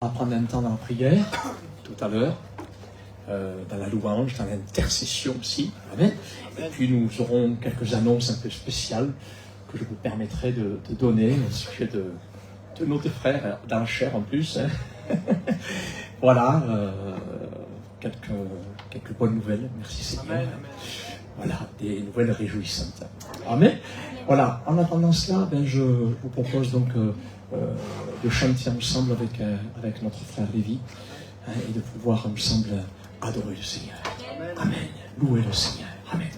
On va prendre un temps dans la prière, tout à l'heure, dans la louange, dans l'intercession aussi. Amen. Et puis nous aurons quelques annonces un peu spéciales que je vous permettrai de donner au sujet de nos deux frères, dans la chair en plus. Hein. Voilà, quelques bonnes nouvelles. Merci Seigneur. Amen. Voilà, des nouvelles réjouissantes. Amen. Voilà, en attendant cela, je vous propose donc de chanter ensemble avec notre frère Lévi, hein, et de pouvoir ensemble adorer le Seigneur. Amen. Amen. Louer le Seigneur. Amen.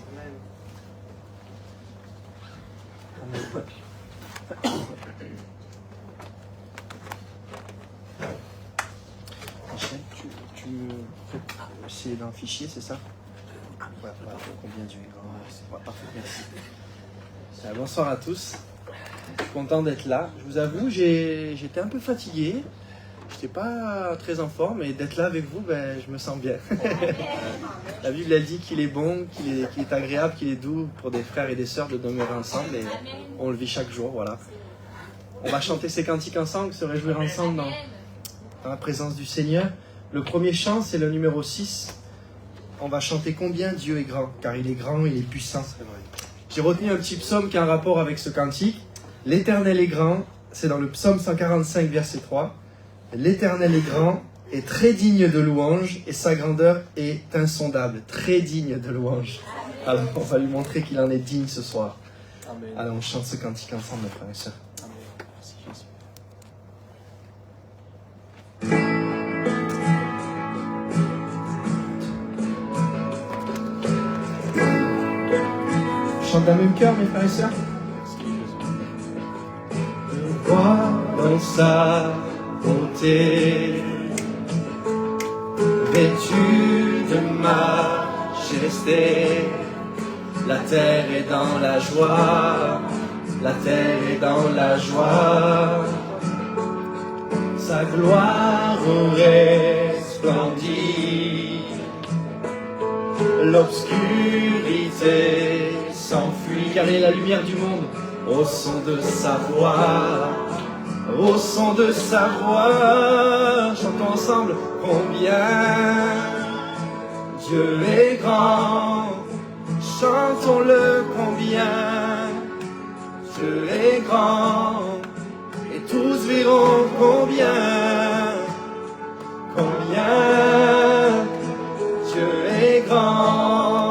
Michel, tu me fais... C'est dans le fichier, c'est ça? Voilà, combien Dieu est grand. Parfait, merci. Bonsoir à tous. Je suis content d'être là. Je vous avoue, j'étais un peu fatigué. Je n'étais pas très en forme, et d'être là avec vous, je me sens bien. La Bible elle dit qu'il est bon, qu'il est agréable, qu'il est doux pour des frères et des sœurs de demeurer ensemble, et on le vit chaque jour, voilà. On va chanter ces cantiques ensemble, se réjouir ensemble dans la présence du Seigneur. Le premier chant, c'est le numéro 6. On va chanter combien Dieu est grand, car il est grand, il est puissant. J'ai retenu un petit psaume qui a un rapport avec ce cantique. L'Éternel est grand, c'est dans le psaume 145, verset 3. L'Éternel est grand et très digne de louange, et sa grandeur est insondable, très digne de louange. Alors on va lui montrer qu'il en est digne ce soir. Amen. Alors on chante ce cantique ensemble, mes frères et sœurs. Amen. Merci Jésus. Chante d'un même cœur, mes frères et sœurs. Vois dans sa bonté, vêtu de majesté, la terre est dans la joie, la terre est dans la joie, sa gloire resplendit, l'obscurité s'enfuit, car elle est la lumière du monde, au son de sa voix. Au son de sa voix, chantons ensemble combien Dieu est grand. Chantons-le combien Dieu est grand. Et tous verront combien Dieu est grand.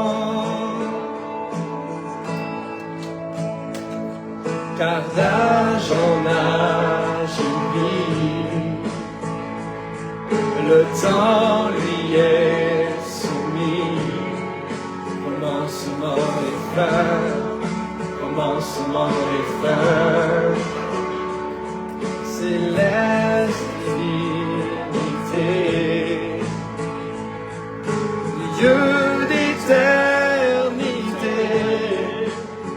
Car d'âge en âge il vit, le temps lui est soumis, commencement et fin, commencement et fin, céleste divinité, Dieu d'éternité,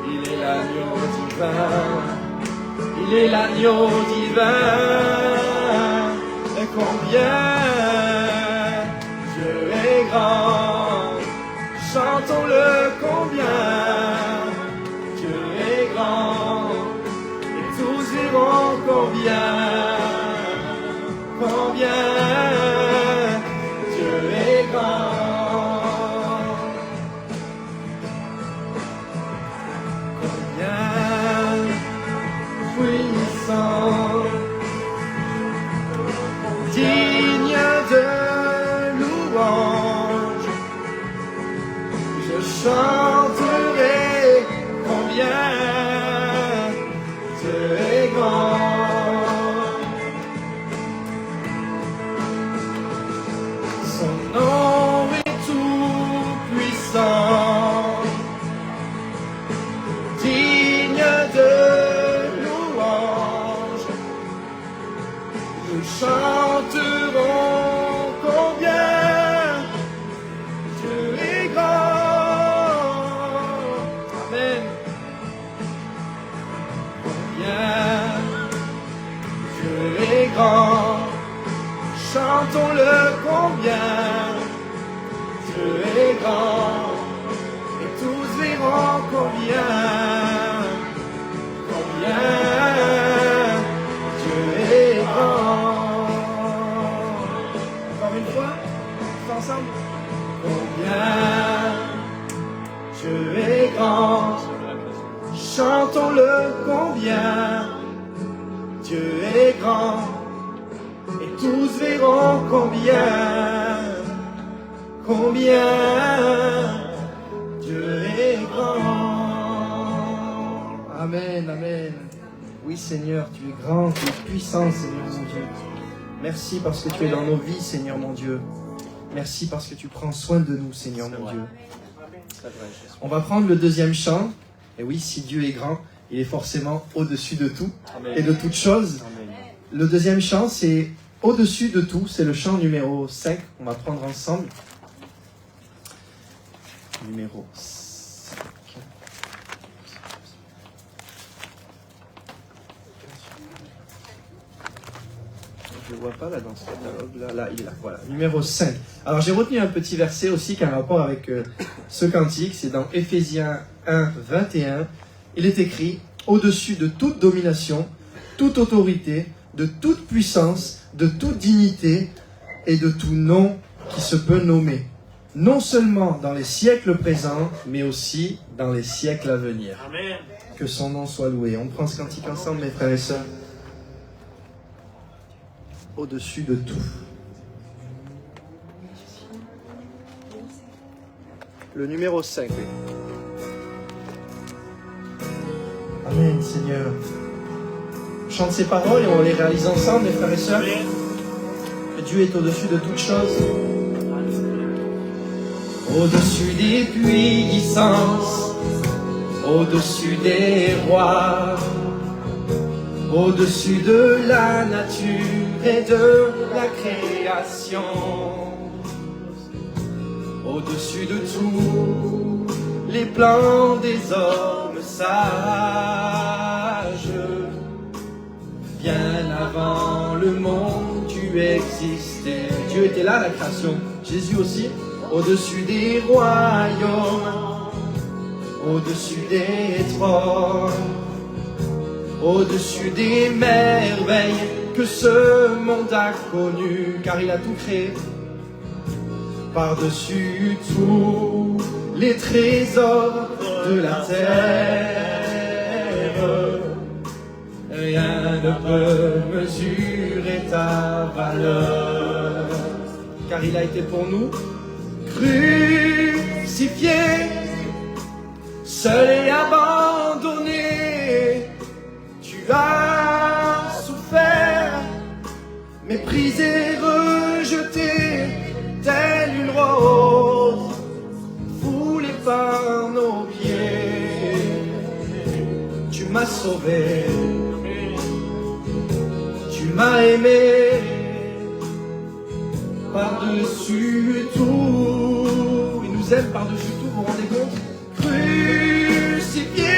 il est l'agneau divin. Il est l'agneau divin, et combien Dieu est grand. Chantons-le combien Dieu est grand, et tous verront combien Dieu est grand. Digne de louange, je chanterai combien Dieu est grand. Son nom est tout puissant, digne de chanterons combien Dieu est grand. Amen. Combien Dieu est grand. Chantons-le combien Dieu est grand. Et tous verront combien Dieu est grand. ensemble. Combien Dieu est grand, chantons-le combien Dieu est grand, et tous verront combien Dieu est grand. Amen, amen. Oui Seigneur, tu es grand, tu es puissant Seigneur mon Dieu. Merci parce que tu es dans nos vies Seigneur mon Dieu. Merci parce que tu prends soin de nous Seigneur mon Dieu. On va prendre le deuxième chant. Et oui, si Dieu est grand, il est forcément au-dessus de tout et de toutes choses. Le deuxième chant, c'est au-dessus de tout. C'est le chant numéro 5. On va prendre ensemble. Numéro 5. Je ne le vois pas là dans ce catalogue. Là, il est là. Voilà. Numéro 5. Alors j'ai retenu un petit verset aussi qui a un rapport avec ce cantique. C'est dans Éphésiens 1, 21. Il est écrit « Au-dessus de toute domination, toute autorité, de toute puissance, de toute dignité et de tout nom qui se peut nommer, non seulement dans les siècles présents, mais aussi dans les siècles à venir. » Amen. Que son nom soit loué. On prend ce cantique ensemble, mes frères et sœurs. Au-dessus de tout. Le numéro 5, oui. Amen, Seigneur. On chante ces paroles et on les réalise ensemble, mes frères et sœurs. Que Dieu est au-dessus de toutes choses. Au-dessus des puissances, au-dessus des rois, au-dessus de la nature et de la création, au-dessus de tous les plans des hommes sages. Bien avant le monde, tu existais. Dieu était là à la création. Jésus aussi. Au-dessus des royaumes, au-dessus des trônes, au-dessus des merveilles que ce monde a connues, car il a tout créé. Par-dessus tous les trésors de la terre, rien ne peut mesurer ta valeur, car il a été pour nous crucifié, seul et abandonné. Tu as souffert, méprisé, rejeté, telle une rose foulée par nos pieds. Tu m'as sauvé, tu m'as aimé, par-dessus tout. Il nous aime par-dessus tout, vous vous rendez compte? Crucifié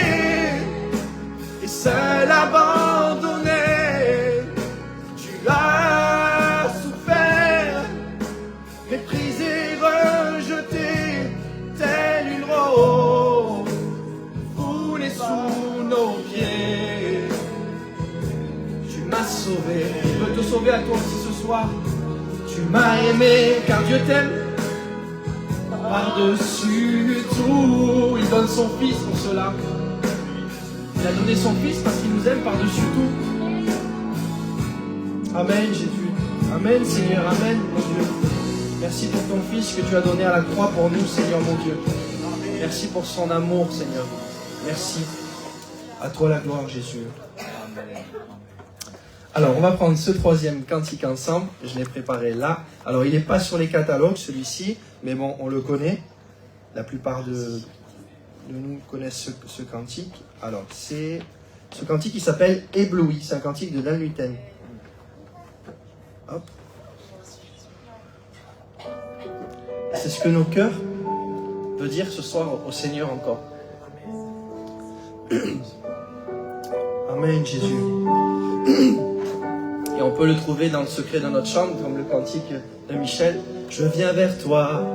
et seul abandonné, tu as souffert, méprisé, rejeté, telle une rose foulée sous nos pieds. Tu m'as sauvé, je veux te sauver à toi aussi ce soir. Tu m'as aimé, car Dieu t'aime par-dessus tout. Il donne son Fils pour cela. Il a donné son Fils parce qu'il nous aime par-dessus tout. Amen, Jésus. Amen, Seigneur. Amen, mon Dieu. Merci pour ton Fils que tu as donné à la croix pour nous, Seigneur, mon Dieu. Merci pour son amour, Seigneur. Merci. À toi la gloire, Jésus. Amen. Alors, on va prendre ce troisième cantique ensemble. Je l'ai préparé là. Alors, il n'est pas sur les catalogues, celui-ci, mais bon, on le connaît. La plupart de nous connaissent ce cantique. Alors, c'est ce cantique qui s'appelle « Ébloui ». C'est un cantique de Dan Luten. Hop. C'est ce que nos cœurs veulent dire ce soir au Seigneur encore. Amen, Jésus. Et on peut le trouver dans le secret de notre chambre, comme le cantique de Michel. Je viens vers toi,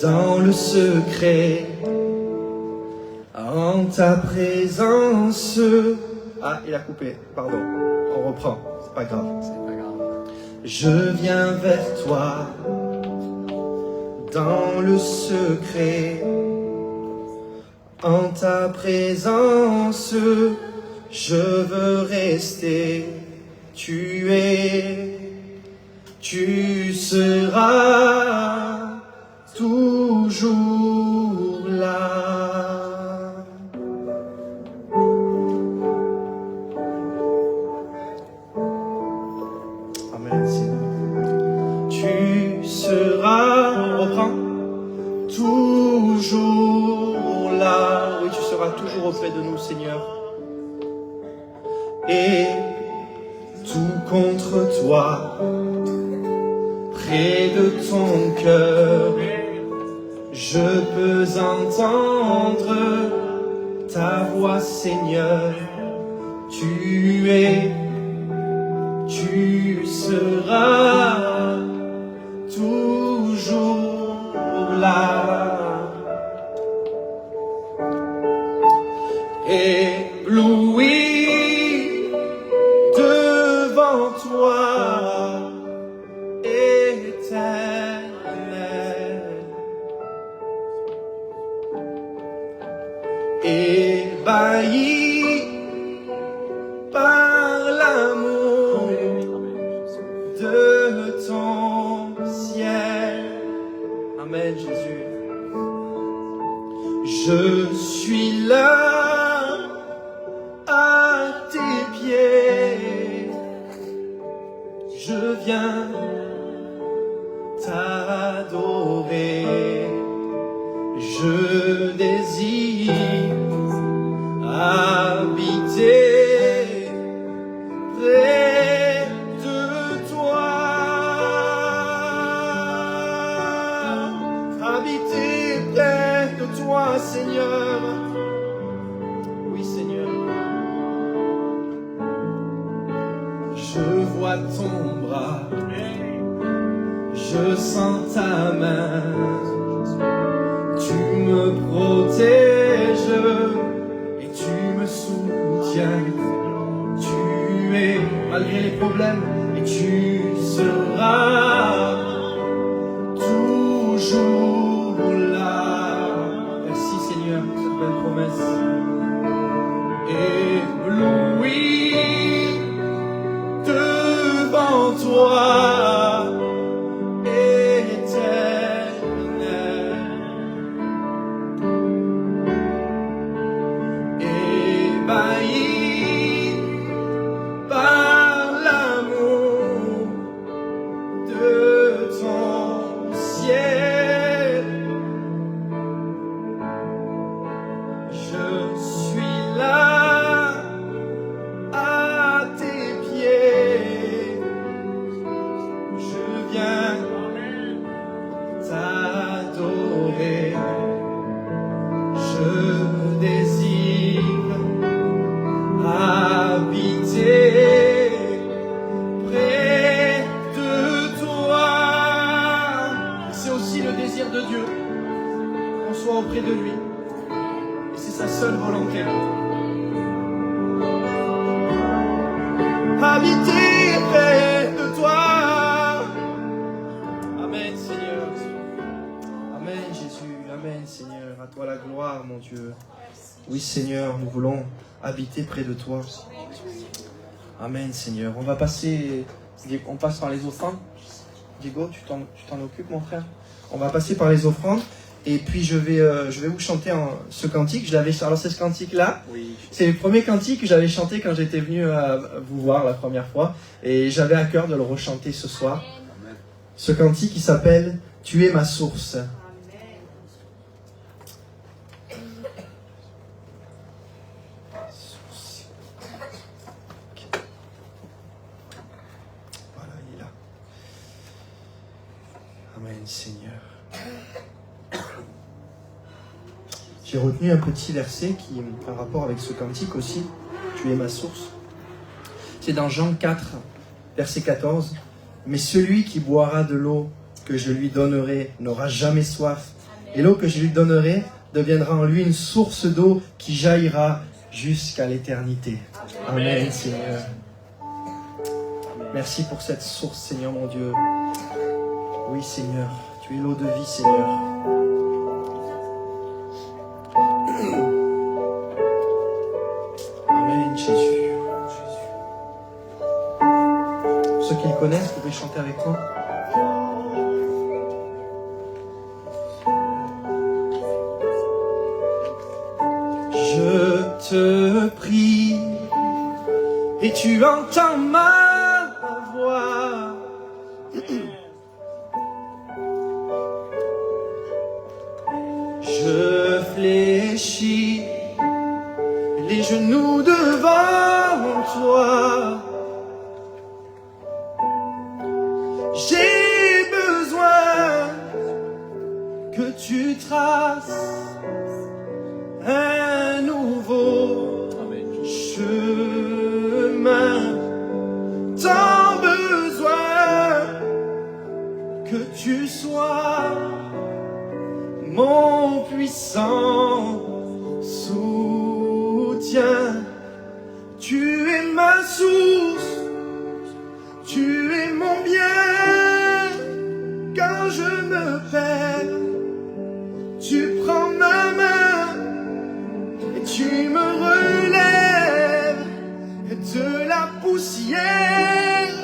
dans le secret, en ta présence. Ah, il a coupé, pardon. On reprend, c'est pas grave. Je viens vers toi, dans le secret. En ta présence, je veux rester. Tu seras toujours là. Amen, Seigneur. Tu seras, on reprend, toujours là. Oui, tu seras toujours auprès de nous, Seigneur. Et tout contre toi, près de ton cœur, je peux entendre ta voix, Seigneur. Tu seras toujours là. Ébloui devant toi, Éternel, ébahi par l'amour de ton ciel. Amen, Jésus. Je suis là à tes pieds. Je viens t'adorer. Je désire habiter près de toi. Habiter près de toi, Seigneur. Oui, Seigneur. Je vois ton bras. Je sens ta main. Tu me protèges et tu me soutiens. Tu es malgré les problèmes et tu seras toujours là. Merci Seigneur pour cette belle promesse. Ébloui devant toi, auprès de lui. Et c'est sa seule volonté. Habiter près de toi. Amen, Seigneur. Amen, Jésus. Amen, Seigneur. À toi la gloire, mon Dieu. Oui, Seigneur, nous voulons habiter près de toi. Amen, Seigneur. On passe par les offrandes. Diego, tu t'en occupes, mon frère? On va passer par les offrandes. Et puis je vais vous chanter ce cantique. Alors c'est ce cantique-là. Oui. C'est le premier cantique que j'avais chanté quand j'étais venu vous voir la première fois. Et j'avais à cœur de le rechanter ce soir. Amen. Ce cantique qui s'appelle « Tu es ma source ». Voilà, il est là. Amen, Seigneur. J'ai retenu un petit verset qui a un rapport avec ce cantique aussi. Tu es ma source. C'est dans Jean 4, verset 14. Mais celui qui boira de l'eau que je lui donnerai n'aura jamais soif. Et l'eau que je lui donnerai deviendra en lui une source d'eau qui jaillira jusqu'à l'éternité. Amen, Seigneur. Merci pour cette source, Seigneur mon Dieu. Oui, Seigneur, Tu es l'eau de vie, Seigneur. Amen, Jésus. Pour ceux qui le connaissent, vous pouvez chanter avec moi. Je te prie et tu entends ma voix. Je fléchis les genoux devant toi. J'ai besoin que tu traces un nouveau chemin. Tant besoin que tu sois mon puissant soutien. Tu es ma source, tu es mon bien. Quand je me perds, tu prends ma main et tu me relèves de la poussière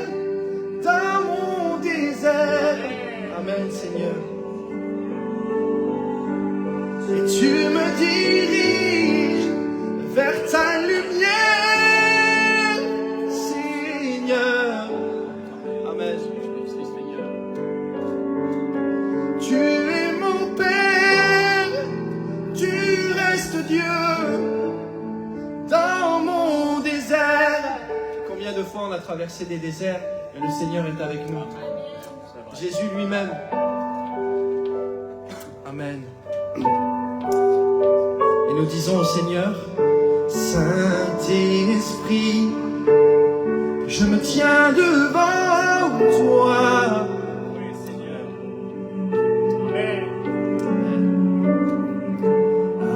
dans mon désert. Amen, Seigneur. Et tu me diriges vers ta lumière, Seigneur. Amen. Tu es mon Père, tu restes Dieu dans mon désert. Combien de fois on a traversé des déserts et le Seigneur est avec nous. Jésus lui-même. Amen. Et nous disons au Seigneur, Saint-Esprit, je me tiens devant toi. Oui, Seigneur. Amen.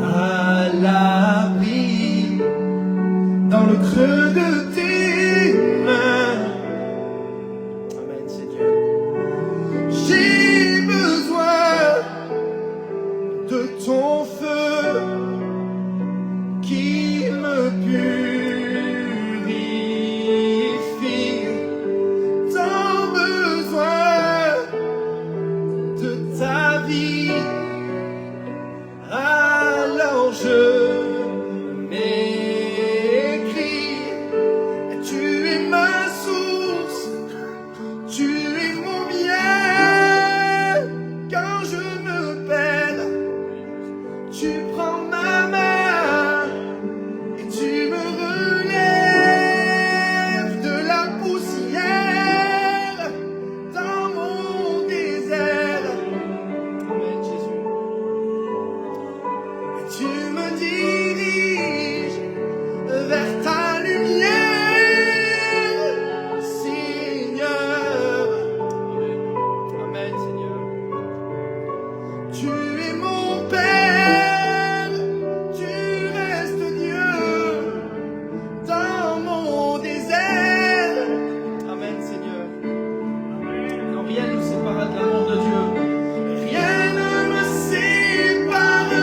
À l'abri, dans le creux de tes mains. Amen, Seigneur. J'ai besoin de ton feu qui me purifie. Tant besoin de ta vie. Alors je m'écris. Tu es ma source, tu es mon bien. Quand je me perds, tu prends ma main et tu me relèves de la poussière dans mon désert. Amen, Jésus. Et tu me diriges vers ta lumière, Seigneur. Amen, Seigneur. Tu es mon Père, tu restes Dieu dans mon désert. Amen, Seigneur. Quand rien ne nous séparera de l'amour de Dieu, rien ne me séparera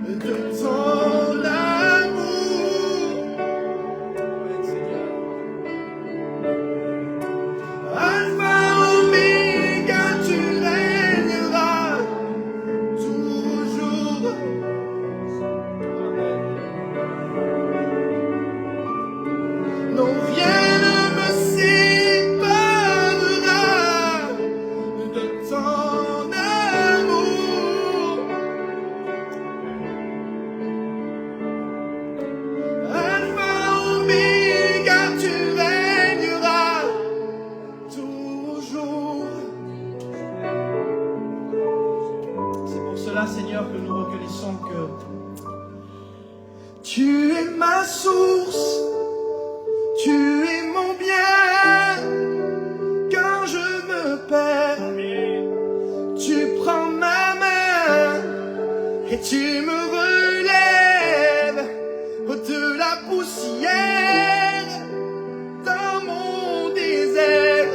de ton amour. Amen, Seigneur. Alpha, Oméga, tu régneras toujours. Amen. Non, rien ne me séparera de ton amour. Alpha, Oméga, tu régneras toujours. C'est pour cela, Seigneur, que nous reconnaissons que tu es ma source, tu es mon bien. Quand je me perds, tu prends ma main et tu me relèves de la poussière dans mon désert.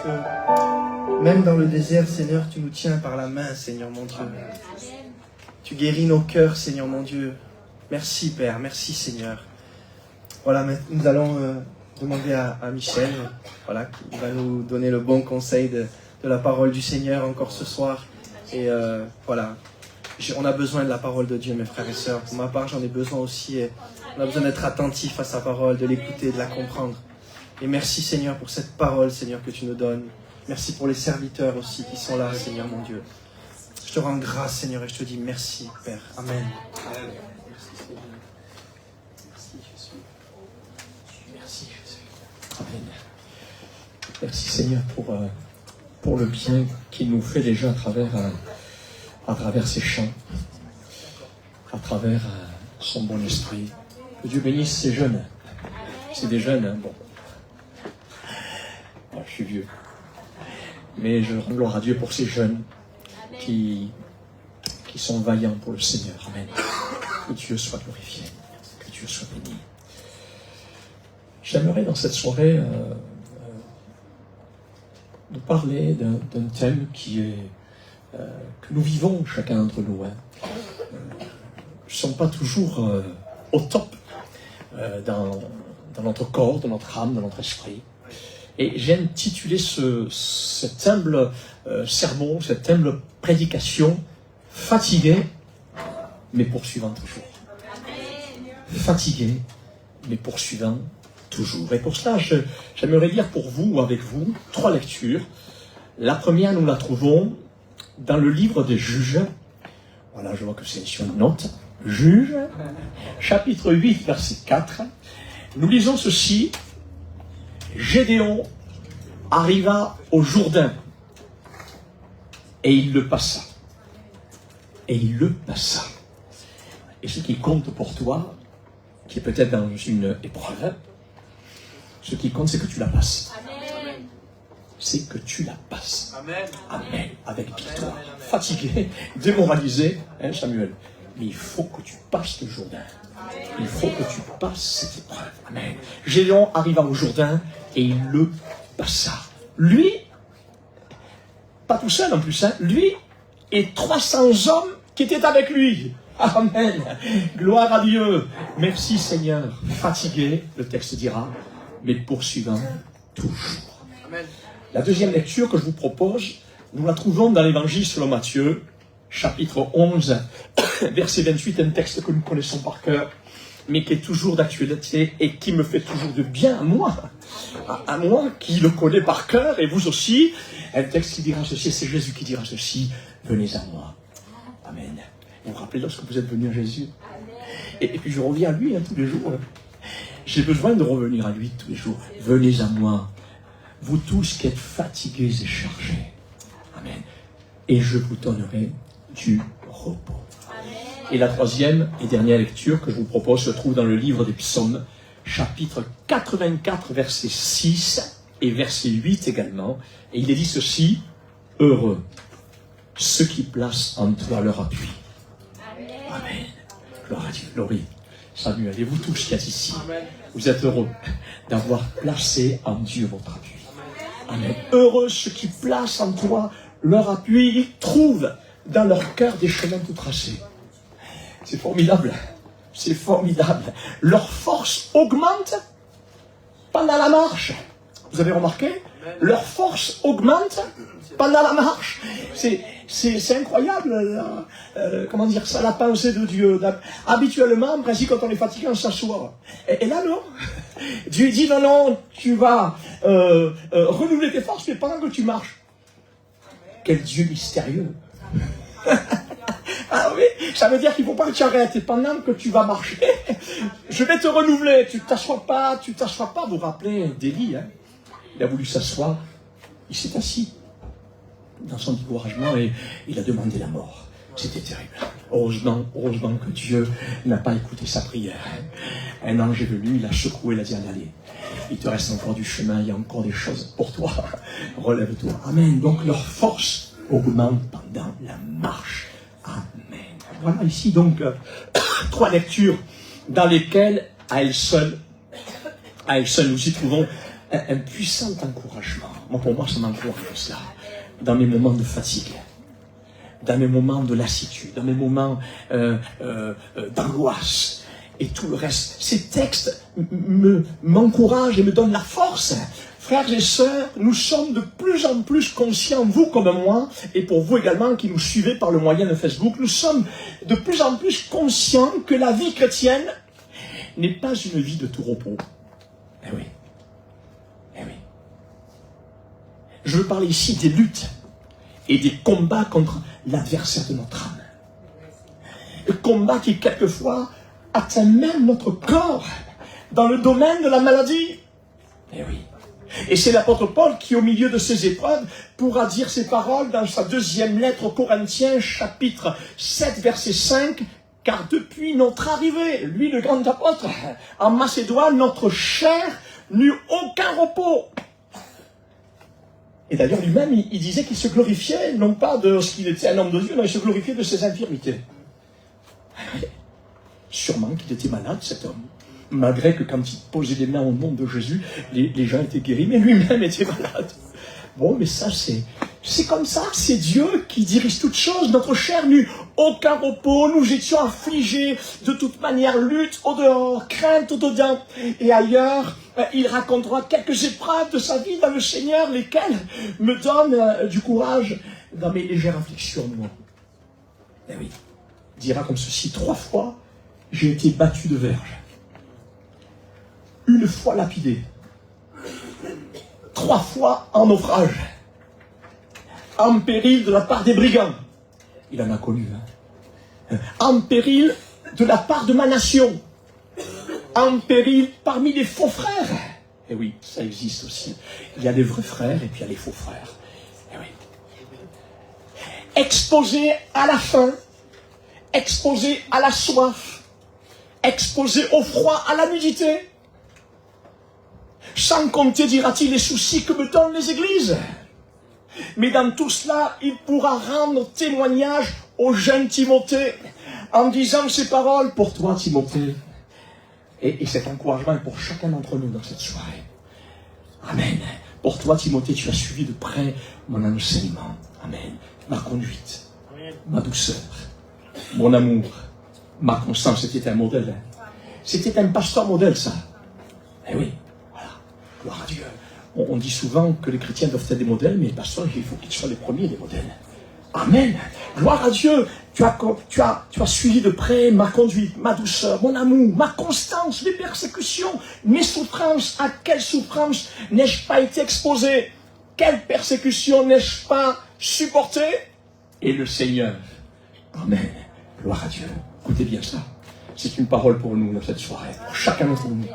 que même dans le désert, Seigneur, tu nous tiens par la main, Seigneur mon Dieu. Tu guéris nos cœurs, Seigneur mon Dieu. Merci, Père. Merci, Seigneur. Voilà, nous allons demander à Michel, voilà, qui va nous donner le bon conseil de la parole du Seigneur encore ce soir. Et voilà, on a besoin de la parole de Dieu, mes frères et sœurs. Pour ma part, j'en ai besoin aussi. Et on a besoin d'être attentif à sa parole, de l'écouter, de la comprendre. Et merci, Seigneur, pour cette parole, Seigneur, que tu nous donnes. Merci pour les serviteurs aussi qui sont là, Seigneur mon Dieu. Je te rends grâce, Seigneur, et je te dis merci, Père. Amen. Merci, Seigneur. Merci, Jésus. Merci, Jésus. Amen. Merci, Seigneur, pour le bien qu'il nous fait déjà à travers ces chants, à travers son bon esprit. Que Dieu bénisse ces jeunes. C'est des jeunes, hein, bon. Moi, je suis vieux. Mais je rends gloire à Dieu pour ces jeunes qui sont vaillants pour le Seigneur. Amen. Que Dieu soit glorifié. Que Dieu soit béni. J'aimerais dans cette soirée nous parler d'un thème qui est que nous vivons chacun d'entre nous. Hein. Nous ne sommes pas toujours au top dans notre corps, dans notre âme, dans notre esprit. Et j'ai intitulé cet humble sermon, cette humble prédication, fatigué, mais poursuivant toujours. Fatigué, mais poursuivant toujours. Et pour cela, j'aimerais lire pour vous ou avec vous 3 lectures. La première, nous la trouvons dans le livre des Juges. Voilà, je vois que c'est sur une note. Juges, chapitre 8, verset 4. Nous lisons ceci. Gédéon arriva au Jourdain et il le passa. Et il le passa. Et ce qui compte pour toi, qui est peut-être dans une épreuve, ce qui compte, c'est que tu la passes. Amen. C'est que tu la passes. Amen. Amen. Avec victoire. Fatigué, démoralisé, hein, Samuel. Mais il faut que tu passes le Jourdain. Il faut que tu passes cette épreuve. Amen. Gédéon arriva au Jourdain et il le passa. Lui, pas tout seul en plus, hein, lui et 300 hommes qui étaient avec lui. Amen. Gloire à Dieu. Merci Seigneur. Fatigué, le texte dira, mais poursuivant toujours. Amen. La deuxième lecture que je vous propose, nous la trouvons dans l'évangile selon Matthieu, chapitre 11, verset 28, un texte que nous connaissons par cœur, mais qui est toujours d'actualité et qui me fait toujours de bien à moi qui le connais par cœur, et vous aussi. Un texte qui dira ceci, c'est Jésus qui dira ceci, venez à moi. Amen. Vous vous rappelez lorsque vous êtes venu à Jésus? Et puis je reviens à lui tous les jours. J'ai besoin de revenir à lui tous les jours. Venez à moi, vous tous qui êtes fatigués et chargés. Amen. Et je vous donnerai du repos. Et la troisième et dernière lecture que je vous propose se trouve dans le livre des Psaumes, chapitre 84, verset 6 et verset 8 également. Et il est dit ceci, heureux ceux qui placent en toi leur appui. Amen. Gloire à Dieu. Laurie, Samuel, et vous tous qui êtes ici, vous êtes heureux d'avoir placé en Dieu votre appui. Amen. Heureux ceux qui placent en toi leur appui, ils trouvent dans leur cœur des chemins tout tracés. C'est formidable. C'est formidable. Leur force augmente pendant la marche. Vous avez remarqué? Leur force augmente pendant la marche. C'est incroyable. Comment dire ça? La pensée de Dieu. Habituellement, en principe, quand on est fatigué, on s'assoit. Et là, non. Dieu dit, non, tu vas renouveler tes forces, mais pendant que tu marches. Quel Dieu mystérieux. Ah oui, ça veut dire qu'il ne faut pas que tu arrêtes. Et pendant que tu vas marcher, je vais te renouveler. Tu ne t'assois pas. Vous vous rappelez d'Élie, hein? Il a voulu s'asseoir. Il s'est assis dans son découragement et il a demandé la mort. C'était terrible. Heureusement que Dieu n'a pas écouté sa prière. Un ange est venu, il a secoué, il a dit allez, il te reste encore du chemin, il y a encore des choses pour toi. Relève-toi. Amen. Donc leur force augmente pendant la marche. Amen. Voilà ici donc 3 lectures dans lesquelles à elles seules nous y trouvons un puissant encouragement. Moi, pour moi, ça m'encourage cela. Dans mes moments de fatigue, dans mes moments de lassitude, dans mes moments d'angoisse et tout le reste. Ces textes m'encouragent et me donnent la force. Frères et sœurs, nous sommes de plus en plus conscients, vous comme moi, et pour vous également qui nous suivez par le moyen de Facebook, nous sommes de plus en plus conscients que la vie chrétienne n'est pas une vie de tout repos. Eh oui. Eh oui. Je veux parler ici des luttes et des combats contre l'adversaire de notre âme. Le combat qui, quelquefois, atteint même notre corps dans le domaine de la maladie. Eh oui. Et c'est l'apôtre Paul qui, au milieu de ces épreuves, pourra dire ces paroles dans sa deuxième lettre aux Corinthiens, chapitre 7, verset 5, « Car depuis notre arrivée, lui le grand apôtre, en Macédoine, notre chair n'eut aucun repos. » Et d'ailleurs, lui-même, il disait qu'il se glorifiait, non pas de ce qu'il était un homme de Dieu, mais il se glorifiait de ses infirmités. Sûrement qu'il était malade, cet homme. Malgré que quand il posait les mains au nom de Jésus, les gens étaient guéris, mais lui-même était malade. Bon, mais ça, c'est comme ça, c'est Dieu qui dirige toutes choses. Notre chair n'eut aucun repos, nous étions affligés de toute manière, lutte au dehors, crainte au dedans. Et ailleurs, il racontera quelques épreuves de sa vie dans le Seigneur, lesquelles me donnent du courage dans mes légères afflictions, moi. Eh oui, il dira comme ceci, 3 fois, j'ai été battu de verge. 1 fois lapidé. 3 fois en naufrage. En péril de la part des brigands. Il en a connu. En péril de la part de ma nation. En péril parmi les faux frères. Et oui, ça existe aussi. Il y a les vrais frères et puis il y a les faux frères. Et oui. Exposé à la faim. Exposé à la soif. Exposé au froid, à la nudité. Sans compter, dira-t-il, les soucis que me donnent les églises. Mais dans tout cela, il pourra rendre témoignage au jeune Timothée en disant ces paroles pour toi, Timothée. Et cet encouragement est pour chacun d'entre nous dans cette soirée. Amen. Pour toi, Timothée, tu as suivi de près mon enseignement. Amen. Ma conduite, ma douceur, mon amour, ma constance. C'était un modèle. C'était un pasteur modèle, ça. Eh oui. Gloire à Dieu. On dit souvent que les chrétiens doivent être des modèles, mais les pasteurs, il faut qu'ils soient les premiers des modèles. Amen. Gloire à Dieu. Tu as suivi de près ma conduite, ma douceur, mon amour, ma constance, mes persécutions, mes souffrances. À quelle souffrance n'ai-je pas été exposé? Quelle persécution n'ai-je pas supporté? Et le Seigneur. Amen. Gloire à Dieu. Écoutez bien ça. C'est une parole pour nous dans cette soirée. Pour chacun d'entre nous.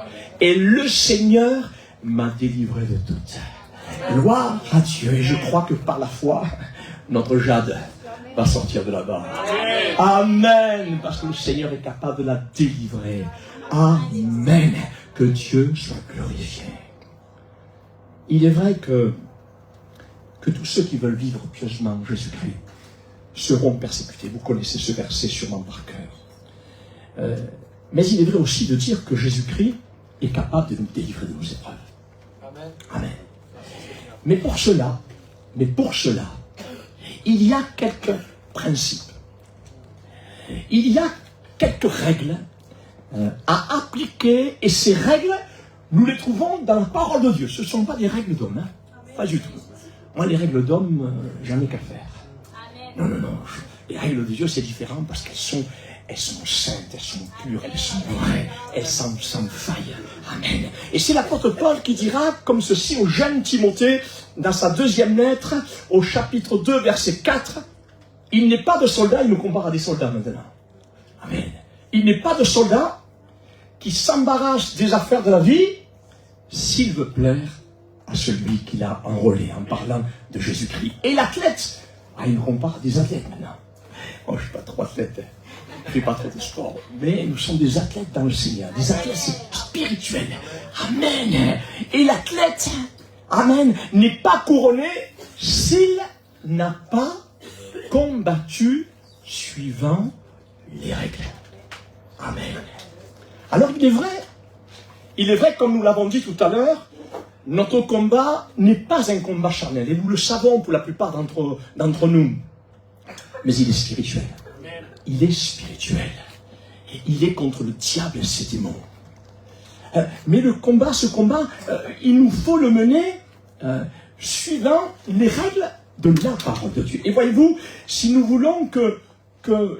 Et le Seigneur m'a délivré de toutes. Gloire à Dieu. Et je crois que par la foi, notre Jade va sortir de là-bas. Amen. Parce que le Seigneur est capable de la délivrer. Amen. Que Dieu soit glorifié. Il est vrai que tous ceux qui veulent vivre pieusement Jésus-Christ seront persécutés. Vous connaissez ce verset sûrement par cœur. Mais il est vrai aussi de dire que Jésus-Christ est capable de nous délivrer de nos épreuves. Amen. Mais pour cela, il y a quelques principes. Il y a quelques règles à appliquer, et ces règles, nous les trouvons dans la parole de Dieu. Ce ne sont pas des règles d'hommes, hein? Pas du tout. Moi, les règles d'hommes, j'en ai qu'à faire. Non. Les règles de Dieu, c'est différent parce qu'elles sont saintes, elles sont pures, elles sont vraies, elles sont sans faille. Amen. Et c'est l'apôtre Paul qui dira comme ceci au jeune Timothée, dans sa deuxième lettre, au chapitre 2, verset 4. Il n'est pas de soldat, il nous compare à des soldats maintenant. Amen. Il n'est pas de soldat qui s'embarrasse des affaires de la vie s'il veut plaire à celui qu'il a enrôlé, en parlant de Jésus-Christ. Et l'athlète, il nous compare à des athlètes maintenant. Oh, je ne suis pas trop athlète. Je ne fais pas trop de sport. Mais nous sommes des athlètes dans le Seigneur. Des athlètes spirituels. Amen. Et l'athlète, amen, n'est pas couronné s'il n'a pas combattu suivant les règles. Amen. Alors il est vrai comme nous l'avons dit tout à l'heure, notre combat n'est pas un combat charnel, et nous le savons pour la plupart d'entre nous, mais il est spirituel. Il est spirituel. Et il est contre le diable et ses démons. Mais ce combat, il nous faut le mener suivant les règles de la parole de Dieu. Et voyez-vous, si nous voulons que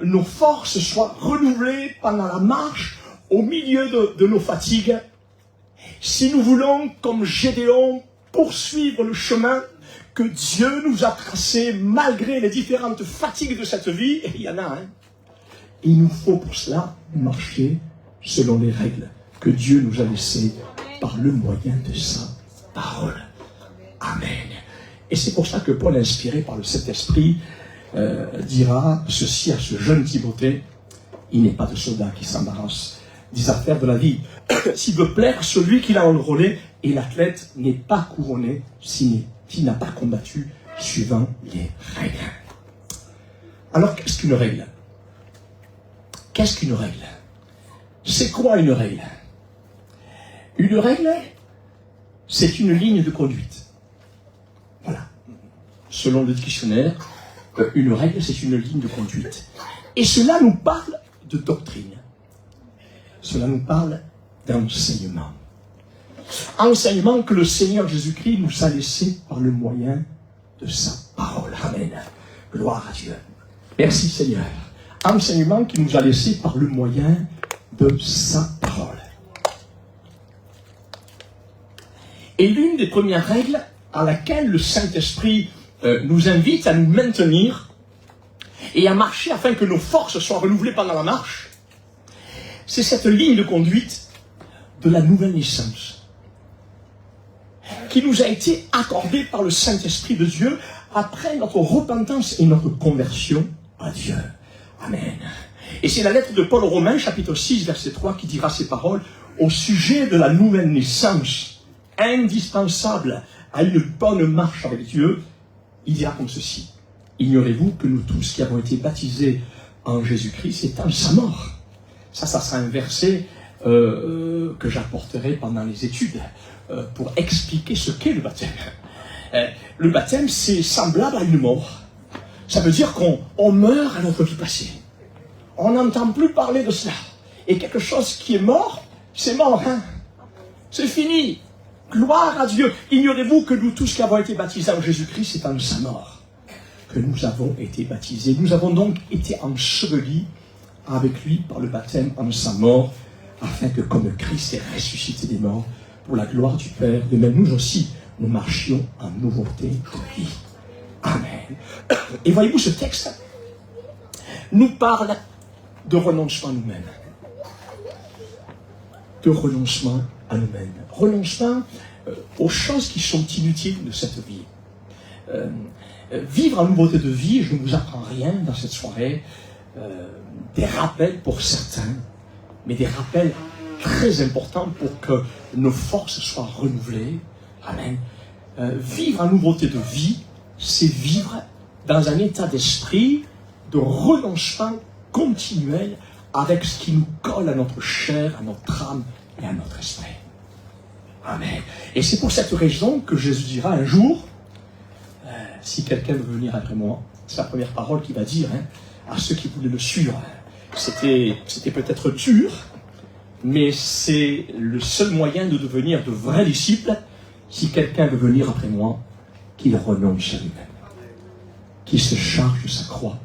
nos forces soient renouvelées pendant la marche, au milieu de nos fatigues, si nous voulons, comme Gédéon, poursuivre le chemin que Dieu nous a tracé malgré les différentes fatigues de cette vie, et il y en a, hein, il nous faut pour cela marcher selon les règles que Dieu nous a laissées par le moyen de sa parole. Amen. Et c'est pour ça que Paul, inspiré par le Saint-Esprit, dira ceci à ce jeune Timothée: il n'est pas de soldat qui s'embarrasse des affaires de la vie, s'il veut plaire celui qui l'a enrôlé, et l'athlète n'est pas couronné s'il n'a pas combattu suivant les règles. Alors, qu'est-ce qu'une règle? Qu'est-ce qu'une règle? C'est quoi une règle? Une règle, c'est une ligne de conduite. Voilà. Selon le dictionnaire, une règle, c'est une ligne de conduite. Et cela nous parle de doctrine. Cela nous parle d'enseignement. Enseignement que le Seigneur Jésus-Christ nous a laissé par le moyen de sa parole. Amen. Gloire à Dieu. Merci Seigneur. Enseignement qu'il nous a laissé par le moyen de sa parole. Et l'une des premières règles à laquelle le Saint-Esprit nous invite à nous maintenir et à marcher afin que nos forces soient renouvelées pendant la marche, c'est cette ligne de conduite de la nouvelle naissance qui nous a été accordée par le Saint-Esprit de Dieu après notre repentance et notre conversion à Dieu. Amen. Et c'est la lettre de Paul aux Romains, chapitre 6, verset 3, qui dira ces paroles au sujet de la nouvelle naissance, indispensable à une bonne marche avec Dieu. Il dira comme ceci: ignorez-vous que nous tous qui avons été baptisés en Jésus-Christ, c'est en sa mort. Ça sera un verset que j'apporterai pendant les études pour expliquer ce qu'est le baptême. Le baptême, c'est semblable à une mort. Ça veut dire qu'on meurt à notre vie passée. On n'entend plus parler de cela. Et quelque chose qui est mort, c'est mort, hein? C'est fini. Gloire à Dieu. Ignorez-vous que nous tous qui avons été baptisés en Jésus-Christ, c'est en sa mort que nous avons été baptisés. Nous avons donc été ensevelis avec lui par le baptême en sa mort, afin que comme Christ est ressuscité des morts, pour la gloire du Père, de même nous aussi, nous marchions en nouveauté de vie. Amen. Et voyez-vous, ce texte nous parle de renoncement à nous-mêmes. De renoncement à nous-mêmes. Renoncement aux choses qui sont inutiles de cette vie. Vivre en nouveauté de vie, je ne vous apprends rien dans cette soirée. Des rappels pour certains, mais des rappels très importants pour que nos forces soient renouvelées. Amen. Vivre en nouveauté de vie, c'est vivre dans un état d'esprit de renoncement continuel avec ce qui nous colle à notre chair, à notre âme et à notre esprit. Amen. Et c'est pour cette raison que Jésus dira un jour, si quelqu'un veut venir après moi, c'est la première parole qu'il va dire à ceux qui voulaient le suivre. C'était peut-être dur, mais c'est le seul moyen de devenir de vrais disciples. Si quelqu'un veut venir après moi, qu'il renonce à lui-même, qu'il se charge de sa croix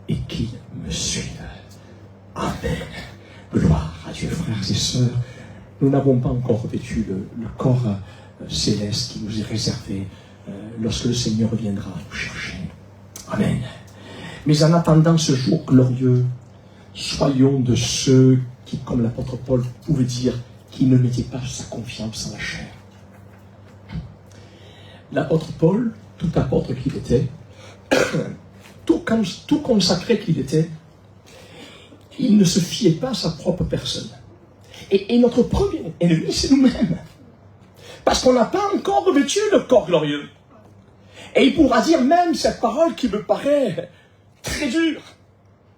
et qu'il me suive. Amen. Gloire à Dieu, frères et sœurs. Nous n'avons pas encore revêtu le corps céleste qui nous est réservé lorsque le Seigneur viendra nous chercher. Amen. Mais en attendant ce jour glorieux, soyons de ceux qui, comme l'apôtre Paul pouvait dire, qui ne mettaient pas sa confiance en la chair. L'apôtre Paul, tout apôtre qu'il était, tout consacré qu'il était, il ne se fiait pas à sa propre personne. Et notre premier ennemi, c'est nous-mêmes. Parce qu'on n'a pas encore revêtu le corps glorieux. Et il pourra dire même cette parole qui me paraît très dure,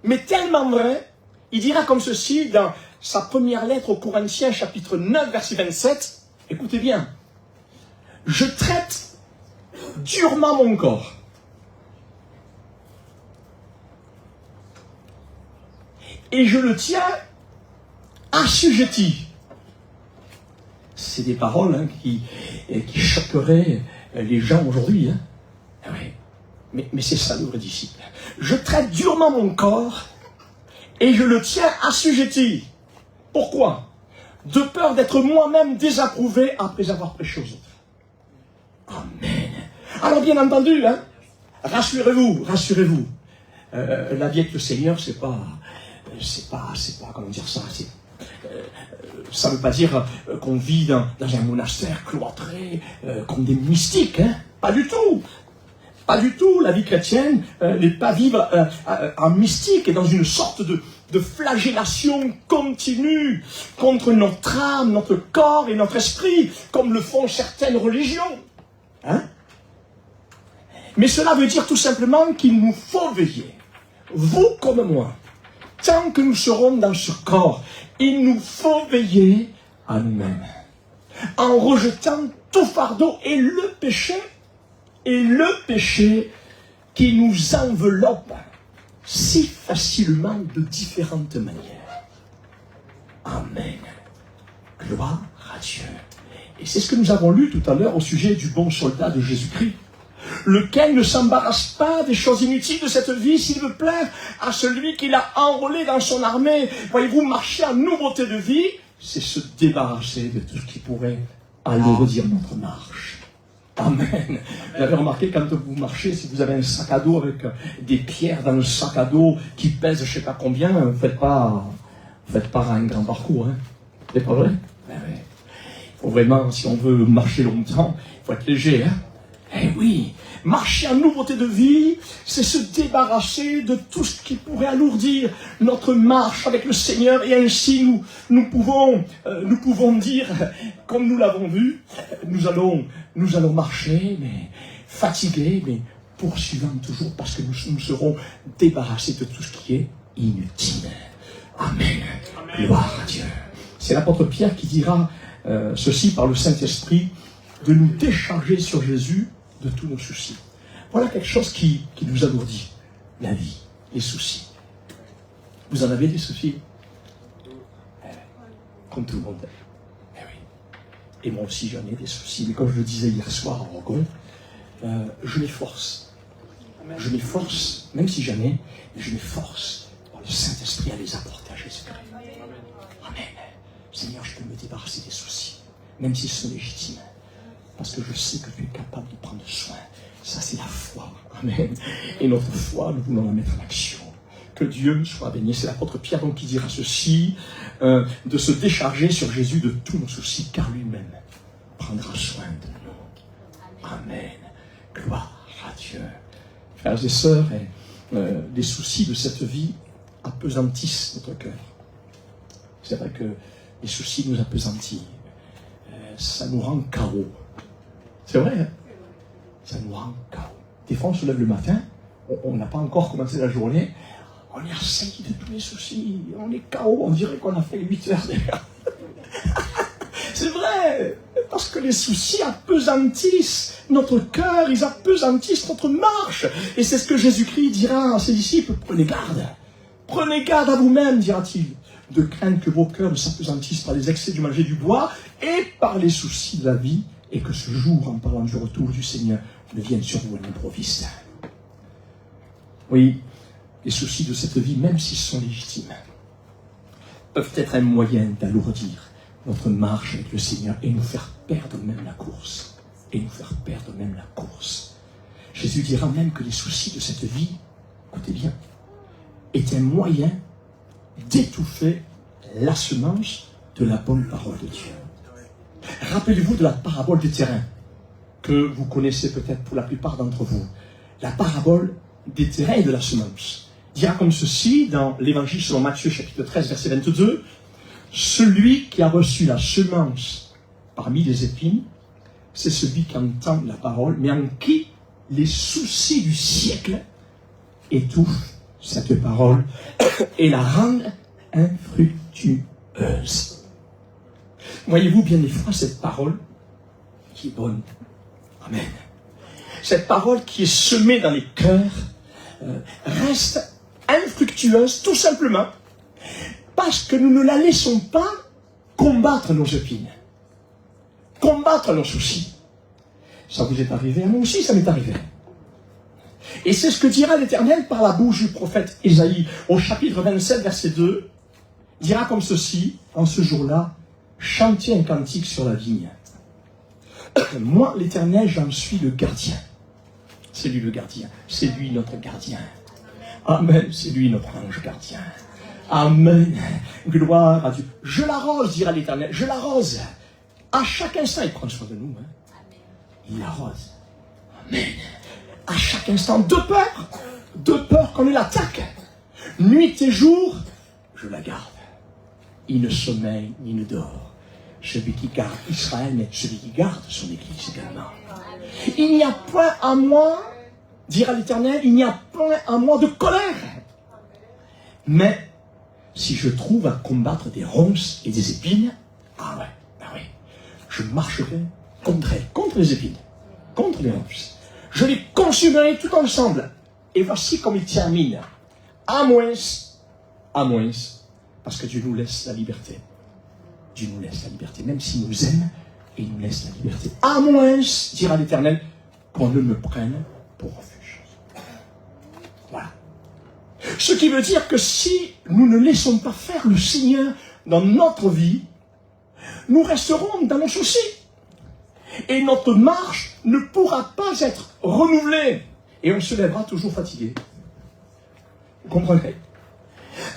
mais tellement vraie. Il dira comme ceci dans sa première lettre aux Corinthiens, chapitre 9, verset 27. Écoutez bien. je traite durement mon corps. Et je le tiens assujetti. C'est des paroles qui choqueraient les gens aujourd'hui. Oui. Mais c'est ça le vrai disciple. Je traite durement mon corps et je le tiens assujetti. Pourquoi? De peur d'être moi-même désapprouvé après avoir prêché aux autres. Amen. Alors bien entendu, rassurez-vous. La vie avec le Seigneur, c'est pas, comment dire ça, ça ne veut pas dire qu'on vit dans un monastère cloîtré, comme des mystiques, Pas du tout. Pas du tout. La vie chrétienne n'est pas vivre en mystique et dans une sorte de flagellation continue contre notre âme, notre corps et notre esprit, comme le font certaines religions. Mais cela veut dire tout simplement qu'il nous faut veiller. Vous comme moi. Tant que nous serons dans ce corps, il nous faut veiller à nous-mêmes. En rejetant tout fardeau et le péché qui nous enveloppe si facilement de différentes manières. Amen. Gloire à Dieu. Et c'est ce que nous avons lu tout à l'heure au sujet du bon soldat de Jésus-Christ, lequel ne s'embarrasse pas des choses inutiles de cette vie s'il veut plaire à celui qui l'a enrôlé dans son armée. Voyez-vous, marcher en nouveauté de vie, c'est se débarrasser de tout ce qui pourrait alourdir notre marche. Amen. Vous avez remarqué, quand vous marchez, si vous avez un sac à dos avec des pierres dans le sac à dos qui pèsent je ne sais pas combien, vous ne faites pas un grand parcours. C'est pas vrai? Il faut vraiment, si on veut marcher longtemps, il faut être léger. Eh oui, marcher en nouveauté de vie, c'est se débarrasser de tout ce qui pourrait alourdir notre marche avec le Seigneur. Et ainsi, nous pouvons dire, comme nous l'avons vu, nous allons marcher, mais fatigués, mais poursuivant toujours, parce que nous serons débarrassés de tout ce qui est inutile. Amen. Gloire à Dieu. C'est l'apôtre Pierre qui dira ceci par le Saint-Esprit, de nous décharger sur Jésus de tous nos soucis. Voilà quelque chose qui nous alourdit la vie, les soucis. Vous en avez des soucis? Comme tout le monde. Oui. Et moi aussi j'en ai des soucis, mais comme je le disais hier soir à Rogon, je m'efforce. Je m'efforce, même si jamais, je m'efforce par le Saint-Esprit à les apporter à Jésus-Christ. Amen. Seigneur, je peux me débarrasser des soucis, même s'ils sont légitimes. Parce que je sais que tu es capable de prendre soin. Ça, c'est la foi. Amen. Et notre foi, nous voulons la mettre en action. Que Dieu soit béni. C'est l'apôtre Pierre donc qui dira ceci, de se décharger sur Jésus de tous nos soucis, car lui-même prendra soin de nous. Amen. Gloire à Dieu. Frères et sœurs, les soucis de cette vie appesantissent notre cœur. C'est vrai que les soucis nous appesantissent. Ça nous rend KO. C'est vrai, ça nous rend KO. Des fois, on se lève le matin, on n'a pas encore commencé la journée, on est assailli de tous les soucis, on est KO, on dirait qu'on a fait 8 heures déjà. C'est vrai, parce que les soucis appesantissent notre cœur, ils appesantissent notre marche. Et c'est ce que Jésus-Christ dira à ses disciples, prenez garde à vous-même, dira-t-il, de craindre que vos cœurs ne s'appesantissent par les excès du manger du bois et par les soucis de la vie, et que ce jour, en parlant du retour du Seigneur, ne vienne sur vous à l'improviste. Oui, les soucis de cette vie, même s'ils sont légitimes, peuvent être un moyen d'alourdir notre marche avec le Seigneur et nous faire perdre même la course. Jésus dira même que les soucis de cette vie, écoutez bien, est un moyen d'étouffer la semence de la bonne parole de Dieu. Rappelez-vous de la parabole des terrains, que vous connaissez peut-être pour la plupart d'entre vous. La parabole des terrains et de la semence dira comme ceci dans l'évangile selon Matthieu chapitre 13 verset 22, « Celui qui a reçu la semence parmi les épines, c'est celui qui entend la parole, mais en qui les soucis du siècle étouffent cette parole et la rendent infructueuse. » Voyez-vous, bien des fois, cette parole qui est bonne, Amen. Cette parole qui est semée dans les cœurs reste infructueuse, tout simplement, parce que nous ne la laissons pas combattre nos épines, combattre nos soucis. Ça vous est arrivé, à moi aussi ça m'est arrivé. Et c'est ce que dira l'Éternel par la bouche du prophète Ésaïe, au chapitre 27, verset 2, il dira comme ceci, en ce jour-là, chantez un cantique sur la vigne. Moi, l'Éternel, j'en suis le gardien. C'est lui le gardien, c'est lui notre gardien. Amen, c'est lui notre ange gardien. Amen, gloire à Dieu. Je l'arrose, dira l'Éternel, je l'arrose. À chaque instant, il prend soin de nous. Il arrose. Amen. À chaque instant, de peur qu'on ne l'attaque. Nuit et jour, je la garde. Il ne sommeille ni ne dort. Celui qui garde Israël, mais celui qui garde son Église également. Il n'y a point à moi, dira l'Éternel, il n'y a point à moi de colère. Mais si je trouve à combattre des ronces et des épines, ah oui, je marcherai contre les épines, contre les ronces. Je les consumerai tout ensemble. Et voici comme il termine. À moins, parce que Dieu nous laisse la liberté. Dieu nous laisse la liberté, même s'il nous aime, il nous laisse la liberté. À moins, dira l'Éternel, qu'on ne me prenne pour refuge. Voilà. Ce qui veut dire que si nous ne laissons pas faire le Seigneur dans notre vie, nous resterons dans nos soucis. Et notre marche ne pourra pas être renouvelée. Et on se lèvera toujours fatigué. Vous comprenez?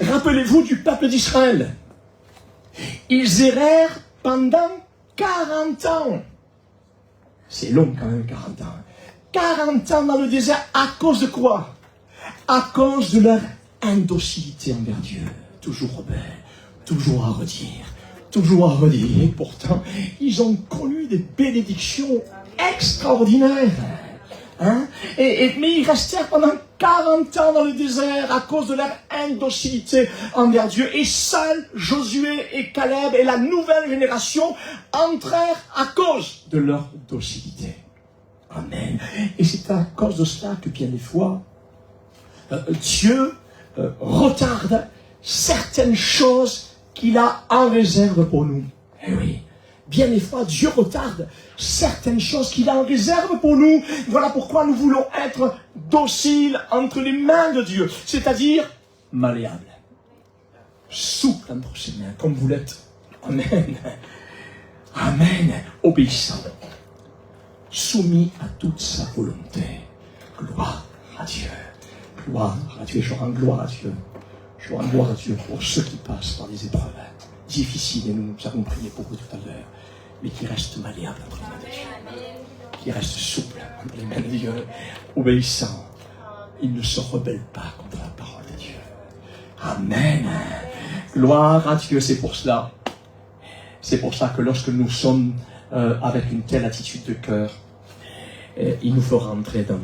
Rappelez-vous du peuple d'Israël. Ils errèrent pendant 40 ans. C'est long quand même, 40 ans. 40 ans dans le désert, à cause de quoi? À cause de leur indocilité envers Dieu. Toujours rebelle, toujours à redire. Et pourtant, ils ont connu des bénédictions extraordinaires. Mais ils restèrent pendant 40 ans dans le désert à cause de leur indocilité envers Dieu. Et seuls Josué et Caleb et la nouvelle génération entrèrent à cause de leur docilité. Amen. Et c'est à cause de cela que bien des fois, Dieu retarde certaines choses qu'il a en réserve pour nous. Eh oui. Bien des fois, Dieu retarde certaines choses qu'il a en réserve pour nous. Voilà pourquoi nous voulons être dociles entre les mains de Dieu. C'est-à-dire malléables. Souple entre ses mains, comme vous l'êtes. Amen. Amen. Obéissant. Soumis à toute sa volonté. Gloire à Dieu. Gloire à Dieu. Je rends gloire à Dieu. Je rends gloire à Dieu pour ceux qui passent par des épreuves difficiles. Et nous avons prié beaucoup tout à l'heure. Mais qui restent malléables entre les mains de Dieu. Qui restent souples entre les mains de Dieu. Obéissants. Ils ne se rebellent pas contre la parole de Dieu. Amen. Gloire à Dieu. C'est pour cela. C'est pour ça que lorsque nous sommes avec une telle attitude de cœur, il nous fera entrer dans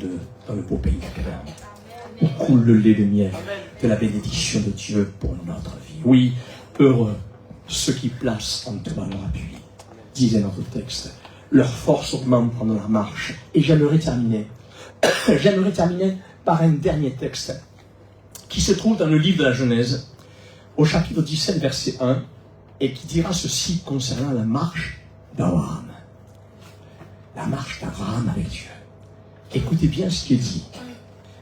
le beau pays de Canaan. Où coule le lait de miel de la bénédiction de Dieu pour notre vie. Oui, heureux ceux qui placent en toi leur appui. Disait notre texte, leur force augmente pendant la marche. Et j'aimerais terminer par un dernier texte qui se trouve dans le livre de la Genèse, au chapitre 17, verset 1, et qui dira ceci concernant la marche d'Abraham. La marche d'Abraham avec Dieu. Écoutez bien ce qui est dit.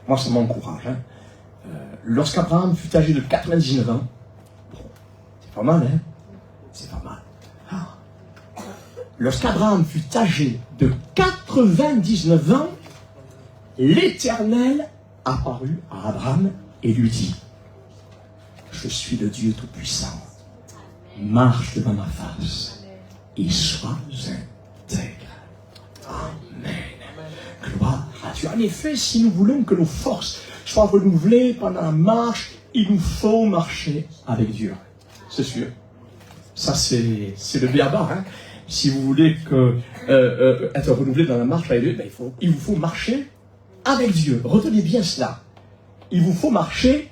Moi, ça m'encourage. Lorsqu'Abraham fut âgé de 99 ans, c'est pas mal, hein? C'est pas mal. Lorsqu'Abraham fut âgé de 99 ans, l'Éternel apparut à Abraham et lui dit, je suis le Dieu Tout-Puissant, marche devant ma face et sois intègre. Amen. Gloire à Dieu. En effet, si nous voulons que nos forces soient renouvelées pendant la marche, il nous faut marcher avec Dieu. C'est sûr. Ça, c'est le béaba. Hein. Si vous voulez être renouvelé dans la marche avec Dieu, ben, il vous faut marcher avec Dieu. Retenez bien cela. Il vous faut marcher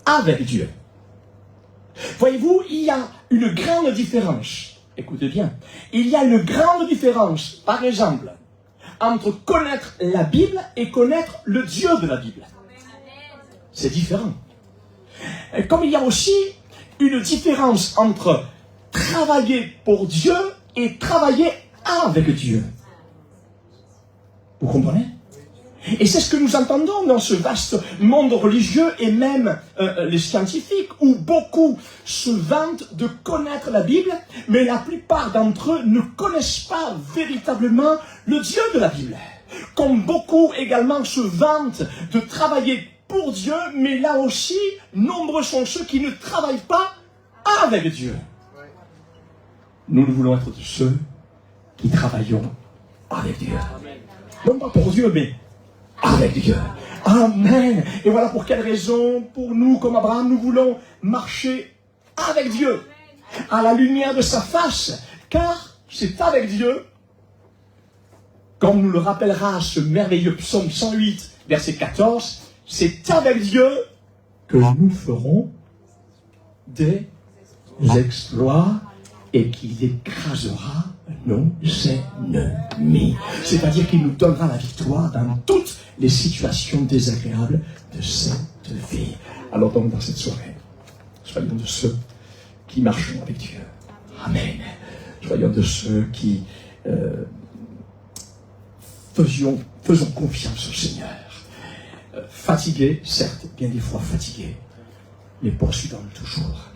avec Dieu. Voyez-vous, il y a une grande différence. Écoutez bien. Il y a une grande différence, par exemple, entre connaître la Bible et connaître le Dieu de la Bible. C'est différent. Comme il y a aussi une différence entre travailler pour Dieu et travailler avec Dieu. Vous comprenez? Et c'est ce que nous entendons dans ce vaste monde religieux et même les scientifiques, où beaucoup se vantent de connaître la Bible, mais la plupart d'entre eux ne connaissent pas véritablement le Dieu de la Bible. Comme beaucoup également se vantent de travailler pour Dieu, mais là aussi, nombreux sont ceux qui ne travaillent pas avec Dieu. Nous voulons être de ceux qui travaillons avec Dieu. Non pas pour Dieu, mais avec Dieu. Amen. Et voilà pour quelle raison, pour nous, comme Abraham, nous voulons marcher avec Dieu, à la lumière de sa face, car c'est avec Dieu, comme nous le rappellera ce merveilleux psaume 108, verset 14, c'est avec Dieu que nous ferons des exploits et qu'il écrasera nos ennemis. C'est-à-dire qu'il nous donnera la victoire dans toutes les situations désagréables de cette vie. Alors donc, dans cette soirée, soyons de ceux qui marchons avec Dieu. Amen. Soyons de ceux qui faisons confiance au Seigneur. Fatigués, certes, bien des fois fatigués, mais poursuivons toujours.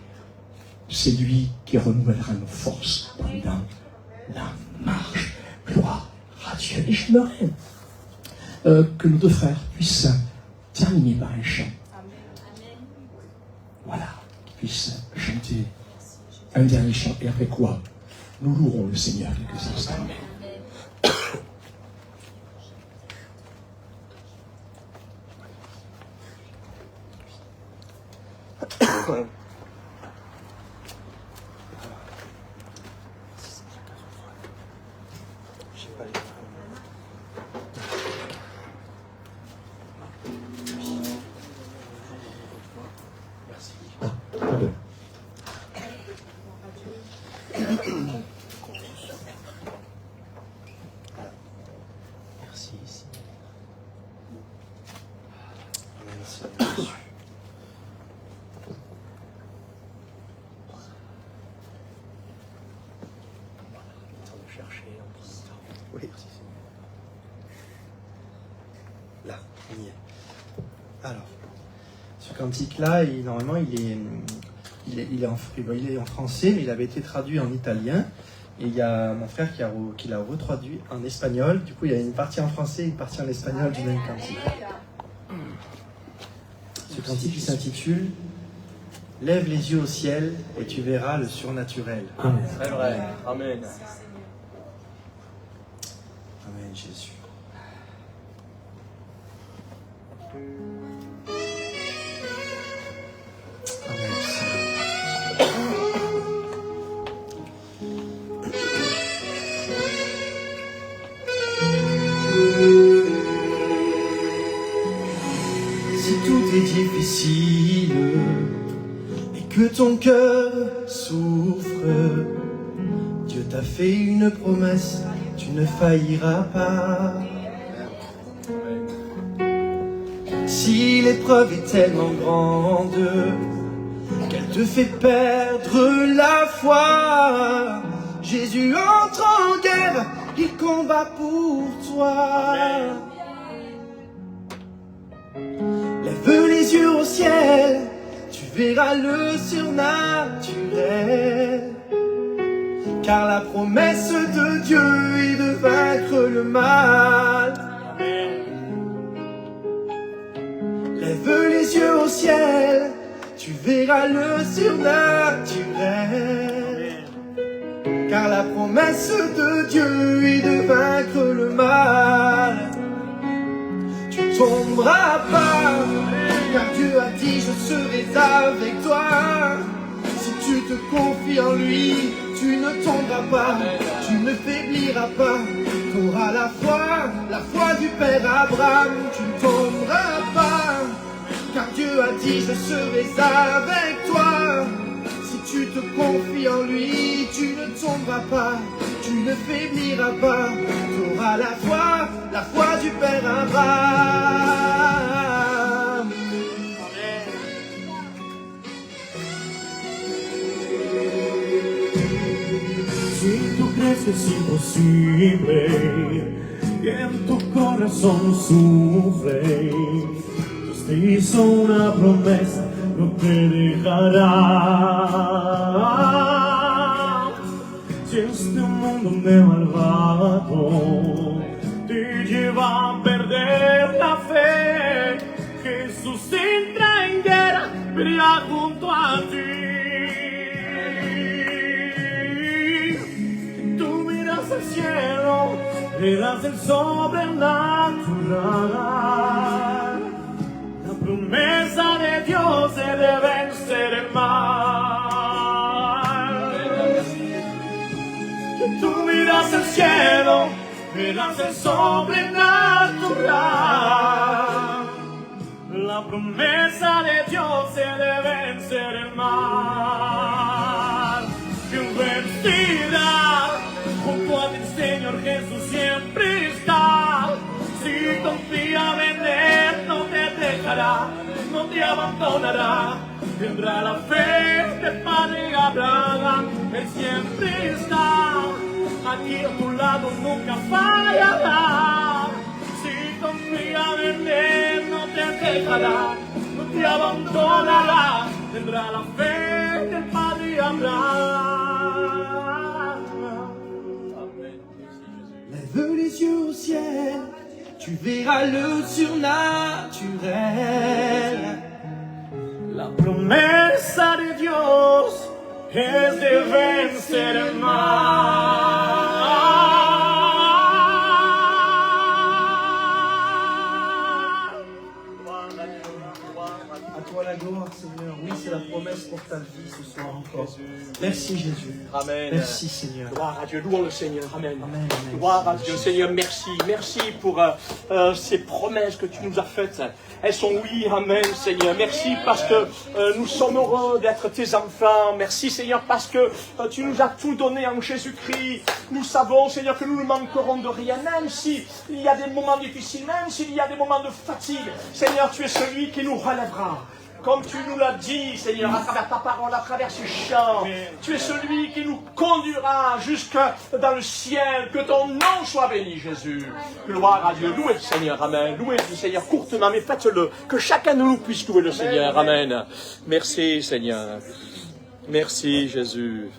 C'est lui qui renouvellera nos forces pendant la marche. Gloire à Dieu. Et j'aimerais que nos deux frères puissent terminer par un chant. Voilà, qu'ils puissent chanter un dernier chant, et après quoi, nous louerons le Seigneur quelques instants. Là, on y est. Alors, ce cantique-là, normalement, il est en français, mais il avait été traduit en italien. Et il y a mon frère qui l'a retraduit en espagnol. Du coup, il y a une partie en français et une partie en espagnol du même cantique. Ce cantique, il s'intitule « Lève les yeux au ciel et tu verras le surnaturel ». Amen. C'est vrai. Amen. Amen, Jésus. Amen, Seigneur. Si tout est difficile et que ton cœur souffre, Dieu t'a fait une promesse, tu ne failliras pas. Si l'épreuve est tellement grande qu'elle te fait perdre la foi, Jésus entre en guerre, il combat pour toi. Lève les yeux au ciel, tu verras le surnaturel. Car la promesse de Dieu est de vaincre le mal. Lève les yeux au ciel, tu verras le surnaturel. Car la promesse de Dieu est de vaincre le mal. Tu tomberas pas, car Dieu a dit je serai avec toi. Si tu te confies en lui, tu ne tomberas pas, tu ne faibliras pas. Tu auras la foi du Père Abraham, tu ne tomberas pas. Car Dieu a dit je serai avec toi. Si tu te confies en lui, tu ne tomberas pas, tu ne faibliras pas. Tu auras la foi du Père Abraham. Si tú crees que es imposible, que en tu corazón sufre, Dios te hizo una promesa, no te dejará. Si este mundo de malvado te lleva a perder la fe, Jesús entra en guerra, pelea junto a ti. Al cielo, verás el sobrenatural. La promesa de Dios de vencer el mal. Tú miras el cielo, verás el sobrenatural. La promesa de Dios de vencer el mal. Que vencirá. Junto a ti, Señor Jesús siempre está. Si confías en Él, no te dejará, no te abandonará. Tendrá la fe del Padre Abraham. Él siempre está. Aquí a tu lado nunca fallará. Si confías en Él, no te dejará, no te abandonará. Tendrá la fe del Padre Abraham. Lève les yeux au ciel, tu verras le surnaturel. La promesa de Dios es de vencer el mal. À toi la gloire, Seigneur. Oui, c'est la promesse pour ta vie ce soir encore. Merci Jésus. Amen. Merci Seigneur. Gloire à Dieu, louons le Seigneur. Amen. Amen, amen. Gloire à Dieu, Seigneur, merci. Merci pour ces promesses que tu nous as faites. Elles sont oui, amen, Seigneur. Merci parce que nous sommes heureux d'être tes enfants. Merci, Seigneur, parce que tu nous as tout donné en Jésus-Christ. Nous savons, Seigneur, que nous ne manquerons de rien, même s'il y a des moments difficiles, même s'il y a des moments de fatigue. Seigneur, tu es celui qui nous relèvera. Comme tu nous l'as dit, Seigneur, à travers ta parole, à travers ce chant, tu es celui qui nous conduira jusque dans le ciel. Que ton nom soit béni, Jésus. Gloire à Dieu. Louez le Seigneur, amen. Louez le Seigneur courtement, mais faites-le. Que chacun de nous puisse louer le Seigneur, amen. Merci, Seigneur. Merci, Jésus.